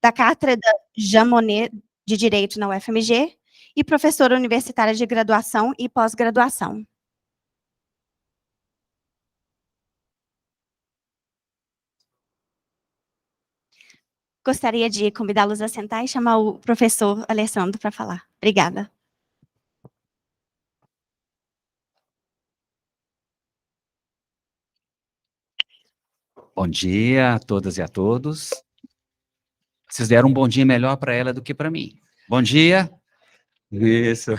da Cátedra Jean Monnet de Direito na UFMG e professora universitária de graduação e pós-graduação. Gostaria de convidá-los a sentar e chamar o professor Alessandro para falar. Obrigada. Bom dia a todas e a todos. Vocês deram um bom dia melhor para ela do que para mim. Bom dia. Isso.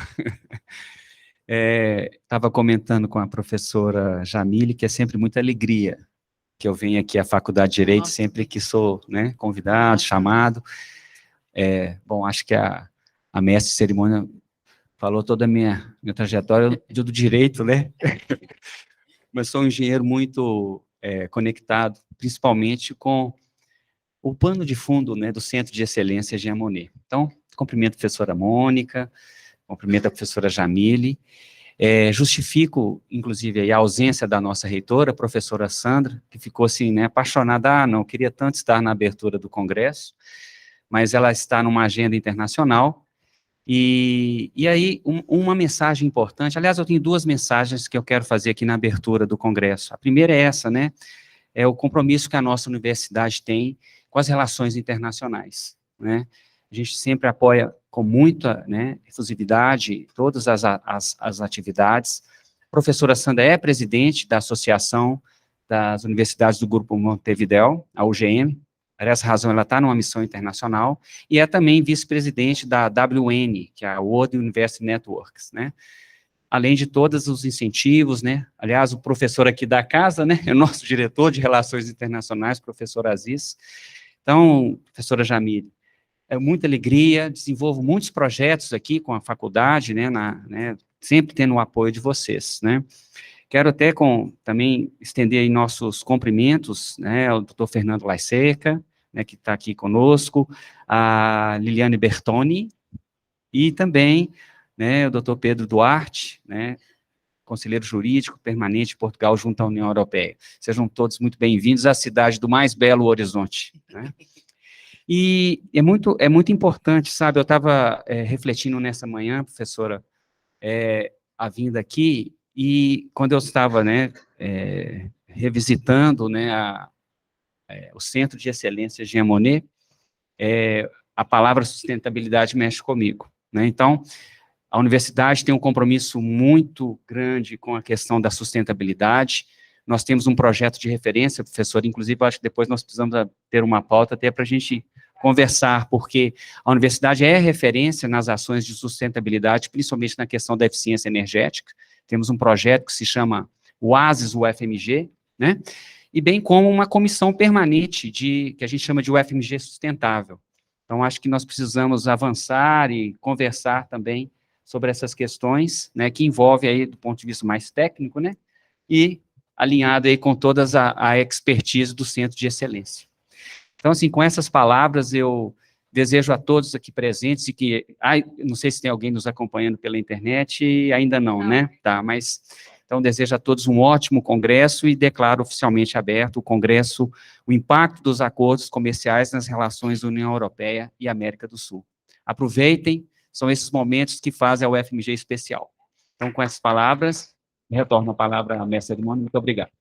Estava comentando com a professora Jamile que é sempre muita alegria que eu venho aqui à Faculdade de Direito, sempre que sou, né, convidado, chamado. Bom, acho que a mestre de cerimônia falou toda a minha trajetória do direito, né? Mas sou um engenheiro muito conectado, principalmente com o pano de fundo, né, do Centro de Excelência Jean Monnet. Então, cumprimento a professora Mônica, cumprimento a professora Jamile, justifico, inclusive, a ausência da nossa reitora, a professora Sandra, que ficou assim, né, apaixonada, não, queria tanto estar na abertura do congresso, mas ela está numa agenda internacional, e aí, uma mensagem importante, aliás, eu tenho duas mensagens que eu quero fazer aqui na abertura do congresso. A primeira é essa, né, é o compromisso que a nossa universidade tem com as relações internacionais, né, a gente sempre apoia com muita, né, efusividade todas as atividades. A professora Sandra é presidente da Associação das Universidades do Grupo Montevidéu, a UGM, por essa razão ela está numa missão internacional, e é também vice-presidente da WN, que é a World University Networks, né, além de todos os incentivos, né, aliás, o professor aqui da casa, né, é o nosso diretor de Relações Internacionais, professor Aziz. Então, professora Jamile, é muita alegria, desenvolvo muitos projetos aqui com a faculdade, né, sempre tendo o apoio de vocês, né. Quero até também estender aí nossos cumprimentos, né, ao doutor Fernando Laiseca, né, que está aqui conosco, a Liliane Bertoni, e também, né, o doutor Pedro Duarte, né, conselheiro jurídico permanente de Portugal junto à União Europeia. Sejam todos muito bem-vindos à cidade do mais belo Horizonte, né. E é muito importante, sabe, eu estava refletindo nessa manhã, professora, a vinda aqui, e quando eu estava, né, revisitando, né, o Centro de Excelência Jean Monnet, a palavra sustentabilidade mexe comigo, né, então, a universidade tem um compromisso muito grande com a questão da sustentabilidade. Nós temos um projeto de referência, professor, inclusive, eu acho que depois nós precisamos ter uma pauta até para a gente conversar, porque a universidade é referência nas ações de sustentabilidade, principalmente na questão da eficiência energética. Temos um projeto que se chama OASIS UFMG, né? E bem como uma comissão permanente que a gente chama de UFMG Sustentável. Então, acho que nós precisamos avançar e conversar também sobre essas questões, né, que envolve aí, do ponto de vista mais técnico, né, e alinhado aí com todas a expertise do Centro de Excelência. Então, assim, com essas palavras, eu desejo a todos aqui presentes, e que, não sei se tem alguém nos acompanhando pela internet, ainda não, né, tá, mas, então, desejo a todos um ótimo congresso, e declaro oficialmente aberto o congresso, o impacto dos acordos comerciais nas relações da União Europeia e América do Sul. Aproveitem, são esses momentos que fazem a UFMG especial. Então, com essas palavras, retorno a palavra à mestre de cerimônia. Muito obrigado.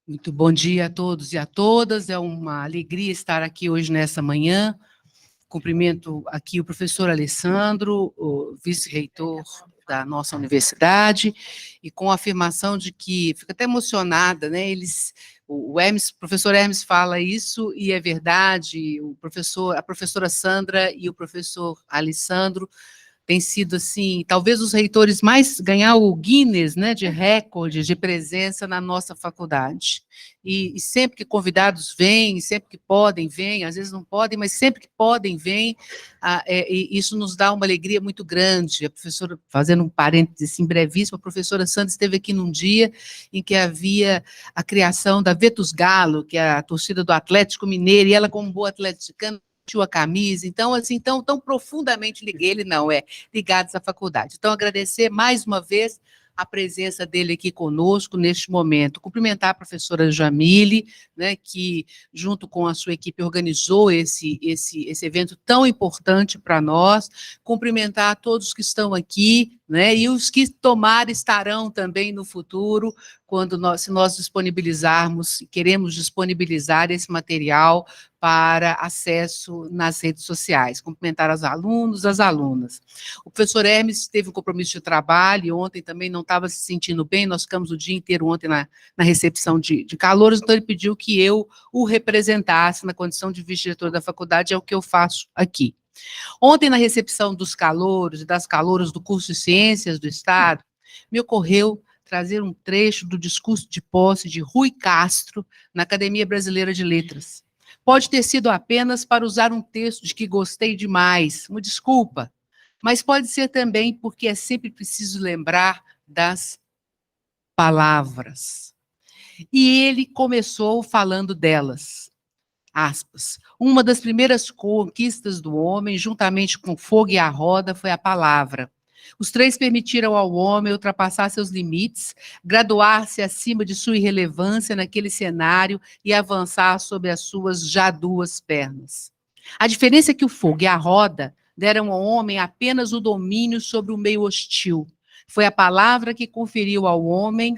Muito bom dia a todos e a todas. É uma alegria estar aqui hoje nessa manhã. Cumprimento aqui o professor Alessandro, o vice-reitor da nossa universidade, e com a afirmação de que, fico até emocionada, né, o professor Hermes fala isso, e é verdade, a professora Sandra e o professor Alessandro têm sido, assim, talvez os reitores mais, ganhar o Guinness, né, de recordes de presença na nossa faculdade. E sempre que convidados vêm, sempre que podem, vêm, às vezes não podem, mas sempre que podem, vêm, e isso nos dá uma alegria muito grande. A professora, fazendo um parênteses assim, brevíssimo, a professora Sandra esteve aqui num dia em que havia a criação da Vetus Galo, que é a torcida do Atlético Mineiro, e ela, como boa atleticana, a camisa, então, assim, tão profundamente ligados à faculdade. Então, agradecer mais uma vez a presença dele aqui conosco neste momento. Cumprimentar a professora Jamile, né, que, junto com a sua equipe, organizou esse evento tão importante para nós. Cumprimentar a todos que estão aqui, né, e os que estarão também no futuro, se nós disponibilizarmos, queremos disponibilizar esse material para acesso nas redes sociais. Cumprimentar os alunos, as alunas. O professor Hermes teve um compromisso de trabalho, e ontem também não estava se sentindo bem, nós ficamos o dia inteiro ontem na recepção de calouros, então ele pediu que eu o representasse na condição de vice-diretor da faculdade, é o que eu faço aqui. Ontem, na recepção dos calouros e das calouras do curso de Ciências do Estado, me ocorreu trazer um trecho do discurso de posse de Rui Castro na Academia Brasileira de Letras. Pode ter sido apenas para usar um texto de que gostei demais, uma desculpa, mas pode ser também porque é sempre preciso lembrar das palavras. E ele começou falando delas. Aspas. Uma das primeiras conquistas do homem, juntamente com o fogo e a roda, foi a palavra. Os três permitiram ao homem ultrapassar seus limites, graduar-se acima de sua irrelevância naquele cenário e avançar sobre as suas já duas pernas. A diferença é que o fogo e a roda deram ao homem apenas o domínio sobre o meio hostil. Foi a palavra que conferiu ao homem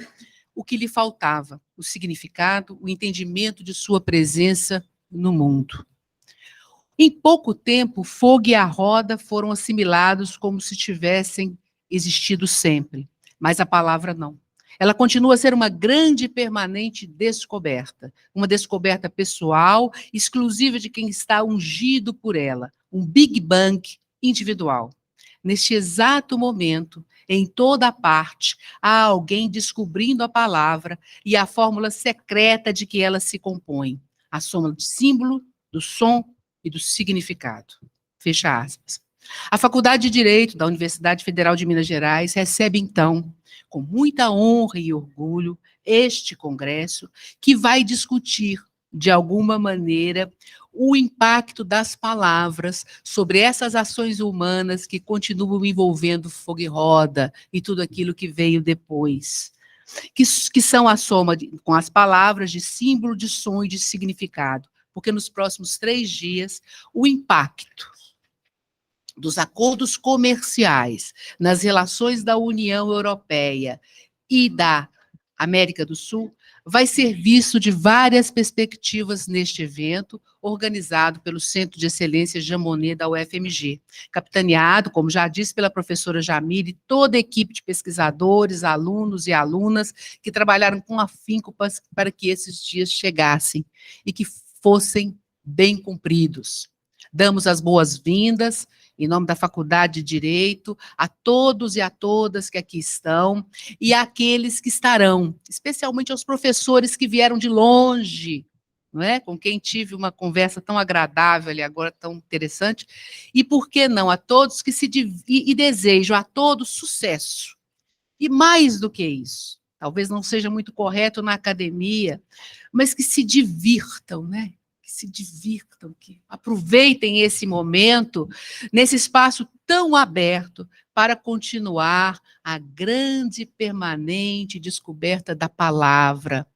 o que lhe faltava, o significado, o entendimento de sua presença no mundo. Em pouco tempo, o fogo e a roda foram assimilados como se tivessem existido sempre, mas a palavra não. Ela continua a ser uma grande e permanente descoberta, uma descoberta pessoal, exclusiva de quem está ungido por ela, um Big Bang individual. Neste exato momento, em toda parte, há alguém descobrindo a palavra e a fórmula secreta de que ela se compõe, a soma do símbolo, do som e do significado. Fecha aspas. A Faculdade de Direito da Universidade Federal de Minas Gerais recebe, então, com muita honra e orgulho, este congresso, que vai discutir, de alguma maneira, o impacto das palavras sobre essas ações humanas que continuam envolvendo fogo e roda e tudo aquilo que veio depois. Que são a soma, com as palavras, de símbolo, de som e de significado. Porque nos próximos 3 dias, o impacto dos acordos comerciais nas relações da União Europeia e da América do Sul vai ser visto de várias perspectivas neste evento, organizado pelo Centro de Excelência Jean Monnet da UFMG, capitaneado, como já disse, pela professora Jamile e toda a equipe de pesquisadores, alunos e alunas que trabalharam com afinco para que esses dias chegassem e que fossem bem cumpridos. Damos as boas-vindas, em nome da Faculdade de Direito, a todos e a todas que aqui estão, e àqueles que estarão, especialmente aos professores que vieram de longe, não é? Com quem tive uma conversa tão agradável e agora tão interessante, e por que não, a todos que desejo a todos sucesso. E mais do que isso, talvez não seja muito correto na academia, mas que se divirtam, né? Que se divirtam, que aproveitem esse momento, nesse espaço tão aberto, para continuar a grande e permanente descoberta da palavra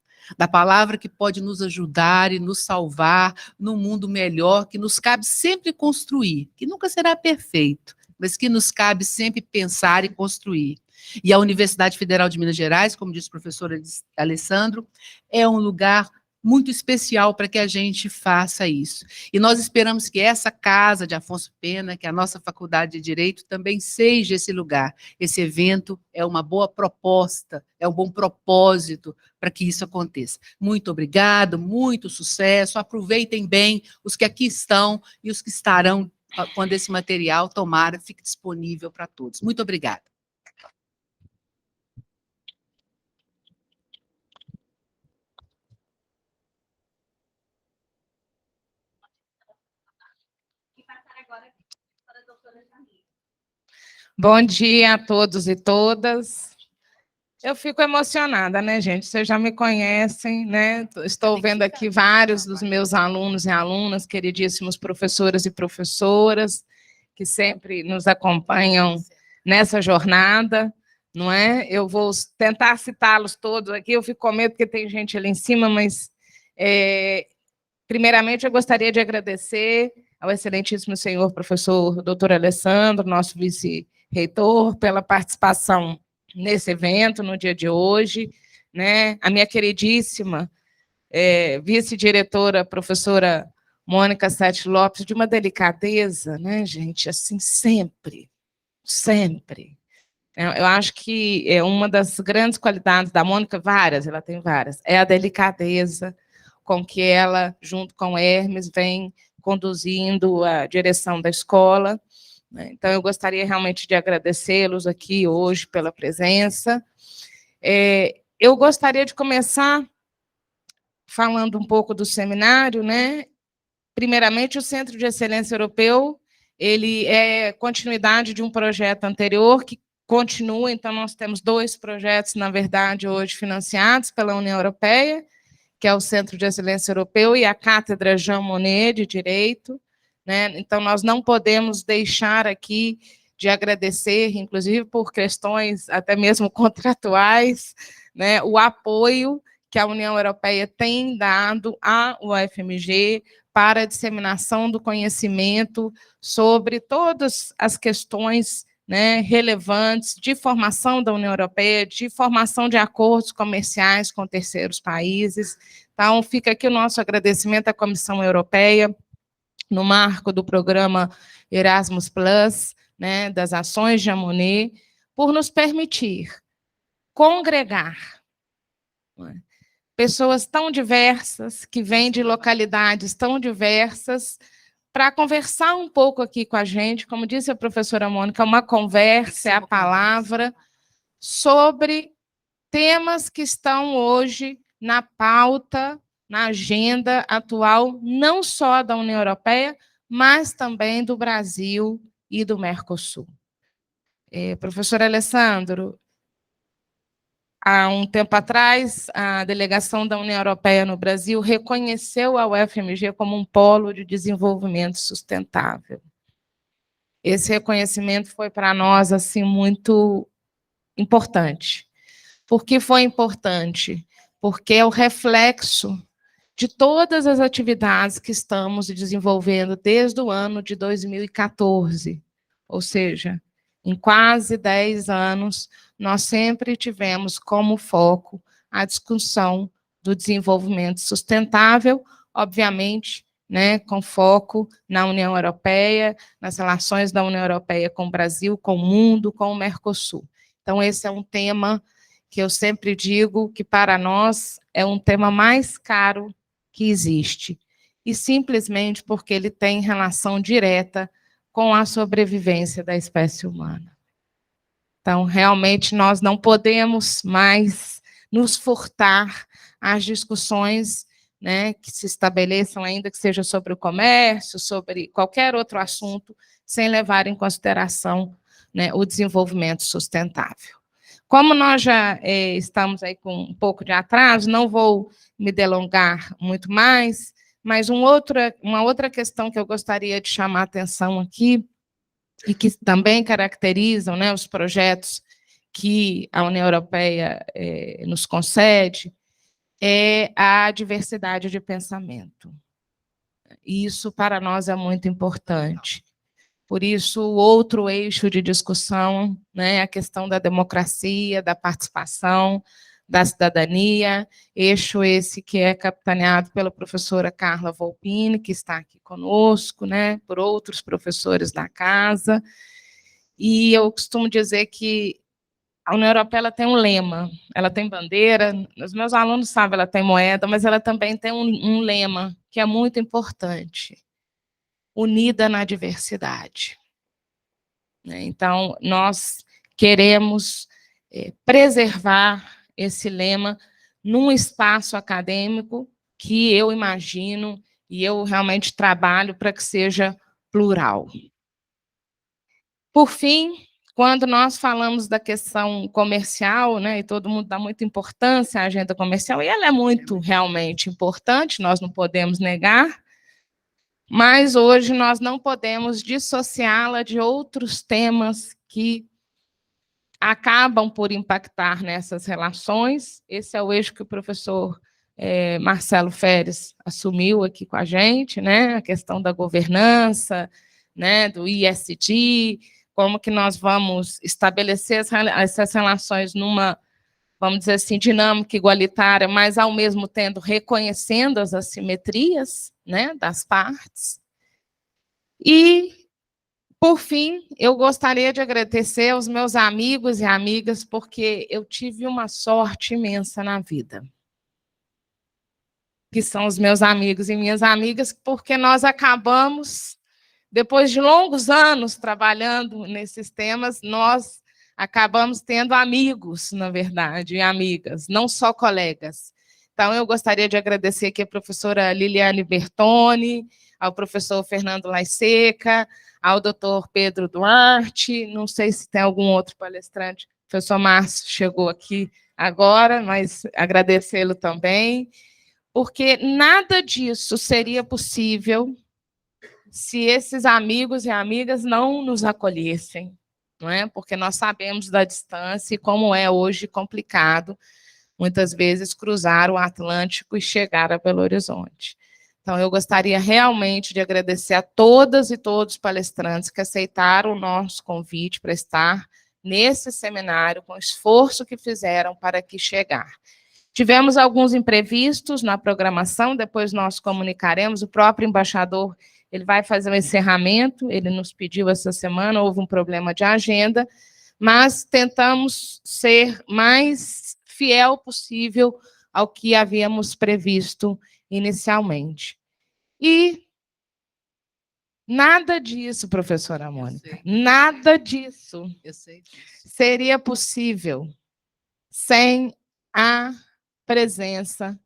que pode nos ajudar e nos salvar num mundo melhor, que nos cabe sempre construir, que nunca será perfeito, mas que nos cabe sempre pensar e construir. E a Universidade Federal de Minas Gerais, como disse o professor Alessandro, é um lugar muito especial para que a gente faça isso. E nós esperamos que essa casa de Afonso Pena, que a nossa Faculdade de Direito, também seja esse lugar. Esse evento é uma boa proposta, é um bom propósito para que isso aconteça. Muito obrigado, muito sucesso, aproveitem bem os que aqui estão e os que estarão quando esse material, tomara, fique disponível para todos. Muito obrigada. Bom dia a todos e todas. Eu fico emocionada, né, gente? Vocês já me conhecem, né? Estou vendo aqui vários dos meus alunos e alunas, queridíssimos professores e professoras, que sempre nos acompanham nessa jornada, não é? Eu vou tentar citá-los todos aqui, eu fico com medo porque tem gente ali em cima, mas, primeiramente, eu gostaria de agradecer ao excelentíssimo senhor professor doutor Alessandro, nosso vice-reitor, pela participação nesse evento, no dia de hoje, né? A minha queridíssima vice-diretora, professora Mônica Sete Lopes, de uma delicadeza, né, gente? Assim, sempre, sempre. Eu acho que é uma das grandes qualidades da Mônica, várias, ela tem várias, é a delicadeza com que ela, junto com Hermes, vem conduzindo a direção da escola. Então, eu gostaria realmente de agradecê-los aqui hoje pela presença. Eu gostaria de começar falando um pouco do seminário, né? Primeiramente, o Centro de Excelência Europeu, ele é continuidade de um projeto anterior, que continua, então nós temos 2 projetos, na verdade, hoje financiados pela União Europeia, que é o Centro de Excelência Europeu e a Cátedra Jean Monnet de Direito, né? Então, nós não podemos deixar aqui de agradecer, inclusive por questões até mesmo contratuais, né, o apoio que a União Europeia tem dado à UFMG para a disseminação do conhecimento sobre todas as questões, né, relevantes de formação da União Europeia, de formação de acordos comerciais com terceiros países. Então, fica aqui o nosso agradecimento à Comissão Europeia, no marco do programa Erasmus+, né, das ações de Monnet, por nos permitir congregar pessoas tão diversas, que vêm de localidades tão diversas, para conversar um pouco aqui com a gente, como disse a professora Mônica, uma conversa é a palavra, sobre temas que estão hoje na pauta, na agenda atual, não só da União Europeia, mas também do Brasil e do Mercosul. Professor Alessandro, há um tempo atrás, a delegação da União Europeia no Brasil reconheceu a UFMG como um polo de desenvolvimento sustentável. Esse reconhecimento foi para nós assim muito importante. Por que foi importante? Porque é o reflexo de todas as atividades que estamos desenvolvendo desde o ano de 2014. Ou seja, em quase 10 anos, nós sempre tivemos como foco a discussão do desenvolvimento sustentável, obviamente, né, com foco na União Europeia, nas relações da União Europeia com o Brasil, com o mundo, com o Mercosul. Então, esse é um tema que eu sempre digo que, para nós, é um tema mais caro que existe, e simplesmente porque ele tem relação direta com a sobrevivência da espécie humana. Então, realmente, nós não podemos mais nos furtar às discussões, né, que se estabeleçam, ainda que seja sobre o comércio, sobre qualquer outro assunto, sem levar em consideração, né, o desenvolvimento sustentável. Como nós já estamos aí com um pouco de atraso, não vou me delongar muito mais, mas uma outra questão que eu gostaria de chamar a atenção aqui, e que também caracterizam, né, os projetos que a União Europeia nos concede, é a diversidade de pensamento. Isso, para nós, é muito importante. Por isso, o outro eixo de discussão, né, a questão da democracia, da participação, da cidadania, eixo esse que é capitaneado pela professora Carla Volpini, que está aqui conosco, né, por outros professores da casa. E eu costumo dizer que a União Europeia ela tem um lema, ela tem bandeira, os meus alunos sabem, ela tem moeda, mas ela também tem um lema que é muito importante: unida na diversidade. Então, nós queremos preservar esse lema num espaço acadêmico que eu imagino e eu realmente trabalho para que seja plural. Por fim, quando nós falamos da questão comercial, né, e todo mundo dá muita importância à agenda comercial, e ela é muito realmente importante, nós não podemos negar, mas hoje nós não podemos dissociá-la de outros temas que acabam por impactar nessas relações. Esse é o eixo que o professor Marcelo Feres assumiu aqui com a gente, né, a questão da governança, né, do ESG, como que nós vamos estabelecer essas relações numa, vamos dizer assim, dinâmica igualitária, mas, ao mesmo tempo, reconhecendo as assimetrias, né, das partes. E, por fim, eu gostaria de agradecer aos meus amigos e amigas, porque eu tive uma sorte imensa na vida, que são os meus amigos e minhas amigas, porque nós acabamos, depois de longos anos trabalhando nesses temas, nós acabamos tendo amigos, na verdade, e amigas, não só colegas. Então, eu gostaria de agradecer aqui a professora Liliane Bertoni, ao professor Fernando Laiseca, ao doutor Pedro Duarte, não sei se tem algum outro palestrante, o professor Márcio chegou aqui agora, mas agradecê-lo também, porque nada disso seria possível se esses amigos e amigas não nos acolhessem, não é? Porque nós sabemos da distância e como é hoje complicado, muitas vezes, cruzar o Atlântico e chegar a Belo Horizonte. Então, eu gostaria realmente de agradecer a todas e todos os palestrantes que aceitaram o nosso convite para estar nesse seminário, com o esforço que fizeram para aqui chegar. Tivemos alguns imprevistos na programação, depois nós comunicaremos, o próprio embaixador ele vai fazer um encerramento, ele nos pediu essa semana, houve um problema de agenda, mas tentamos ser mais fiel possível ao que havíamos previsto inicialmente. E nada disso, professora Mônica, nada disso seria possível sem a presença,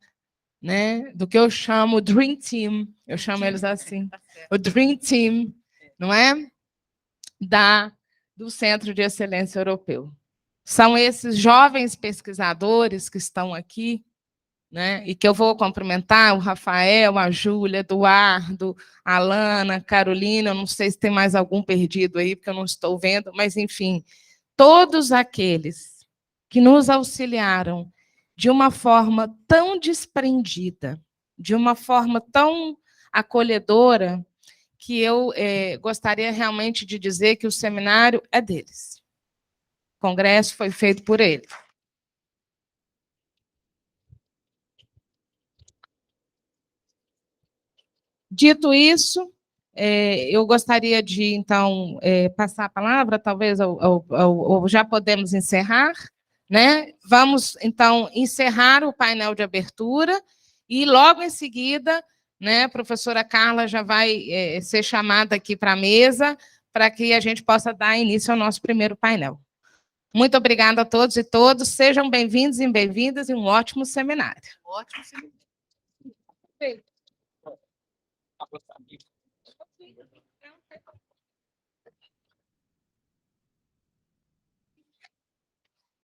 né, do que eu chamo Dream Team, eu chamo eles assim, o Dream Team, não é? Do Centro de Excelência Europeu. São esses jovens pesquisadores que estão aqui, né, e que eu vou cumprimentar, o Rafael, a Júlia, Eduardo, a Alana, a Carolina, eu não sei se tem mais algum perdido aí, porque eu não estou vendo, mas, enfim, todos aqueles que nos auxiliaram de uma forma tão desprendida, de uma forma tão acolhedora, que eu gostaria realmente de dizer que o seminário é deles. O congresso foi feito por eles. Dito isso, eu gostaria de, então, passar a palavra, talvez, ou já podemos encerrar, né? Vamos, então, encerrar o painel de abertura e, logo em seguida, né, a professora Carla já vai ser chamada aqui para a mesa para que a gente possa dar início ao nosso primeiro painel. Muito obrigada a todos e todas. Sejam bem-vindos e bem-vindas e um ótimo seminário. Ótimo seminário. Perfeito.